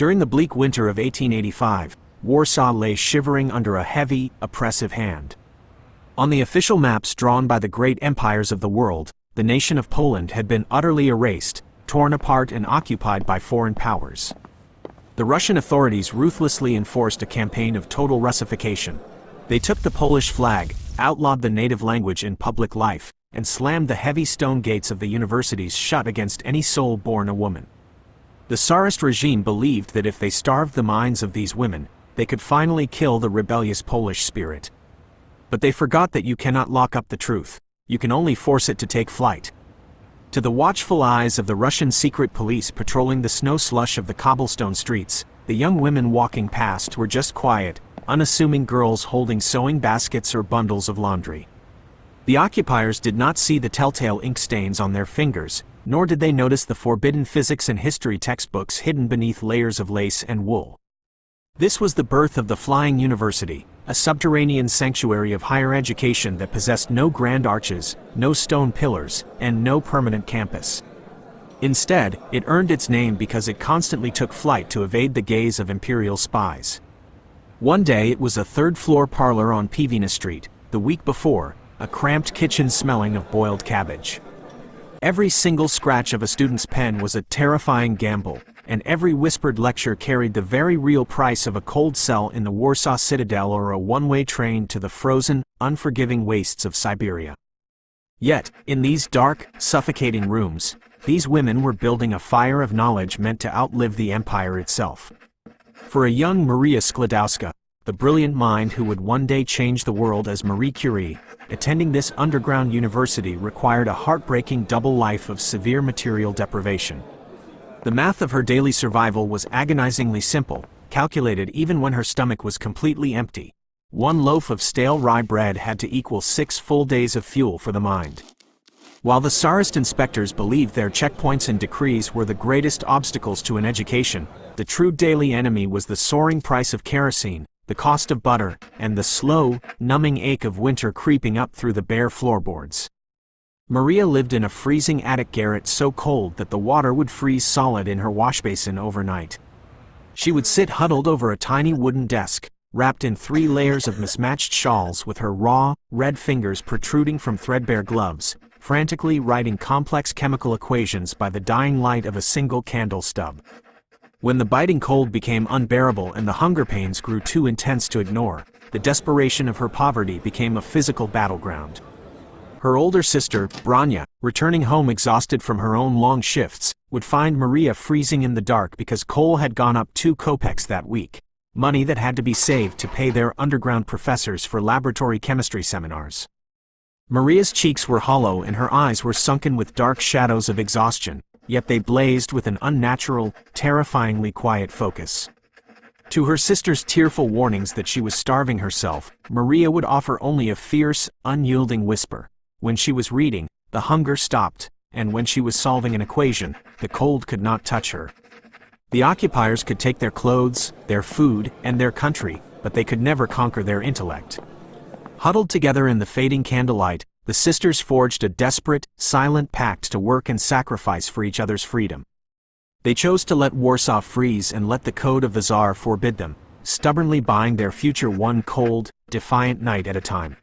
During the bleak winter of 1885, Warsaw lay shivering under a heavy, oppressive hand. On the official maps drawn by the great empires of the world, the nation of Poland had been utterly erased, torn apart and occupied by foreign powers. The Russian authorities ruthlessly enforced a campaign of total Russification. They took the Polish flag, outlawed the native language in public life, and slammed the heavy stone gates of the universities shut against any soul born a woman. The Tsarist regime believed that if they starved the minds of these women, they could finally kill the rebellious Polish spirit. But they forgot that you cannot lock up the truth, you can only force it to take flight. To the watchful eyes of the Russian secret police patrolling the snow slush of the cobblestone streets, the young women walking past were just quiet, unassuming girls holding sewing baskets or bundles of laundry. The occupiers did not see the telltale ink stains on their fingers, nor did they notice the forbidden physics and history textbooks hidden beneath layers of lace and wool. This was the birth of the Flying University, a subterranean sanctuary of higher education that possessed no grand arches, no stone pillars, and no permanent campus. Instead, it earned its name because it constantly took flight to evade the gaze of imperial spies. One day it was a third-floor parlor on Pevina Street, the week before, a cramped kitchen smelling of boiled cabbage. Every single scratch of a student's pen was a terrifying gamble, and every whispered lecture carried the very real price of a cold cell in the Warsaw Citadel or a one-way train to the frozen, unforgiving wastes of Siberia. Yet, in these dark, suffocating rooms, these women were building a fire of knowledge meant to outlive the empire itself. For a young Maria Skłodowska, the brilliant mind who would one day change the world as Marie Curie, attending this underground university required a heartbreaking double life of severe material deprivation. The math of her daily survival was agonizingly simple, calculated even when her stomach was completely empty. One loaf of stale rye bread had to equal 6 full days of fuel for the mind. While the Tsarist inspectors believed their checkpoints and decrees were the greatest obstacles to an education, the true daily enemy was the soaring price of kerosene, the cost of butter, and the slow, numbing ache of winter creeping up through the bare floorboards. Maria lived in a freezing attic garret so cold that the water would freeze solid in her washbasin overnight. She would sit huddled over a tiny wooden desk, wrapped in 3 layers of mismatched shawls with her raw, red fingers protruding from threadbare gloves, frantically writing complex chemical equations by the dying light of a single candle stub. When the biting cold became unbearable and the hunger pains grew too intense to ignore, the desperation of her poverty became a physical battleground. Her older sister, Branya, returning home exhausted from her own long shifts, would find Maria freezing in the dark because coal had gone up 2 kopecks that week, money that had to be saved to pay their underground professors for laboratory chemistry seminars. Maria's cheeks were hollow and her eyes were sunken with dark shadows of exhaustion, yet they blazed with an unnatural, terrifyingly quiet focus. To her sister's tearful warnings that she was starving herself, Maria would offer only a fierce, unyielding whisper. When she was reading, the hunger stopped, and when she was solving an equation, the cold could not touch her. The occupiers could take their clothes, their food, and their country, but they could never conquer their intellect. Huddled together in the fading candlelight, the sisters forged a desperate, silent pact to work and sacrifice for each other's freedom. They chose to let Warsaw freeze and let the code of the Tsar forbid them, stubbornly buying their future one cold, defiant night at a time.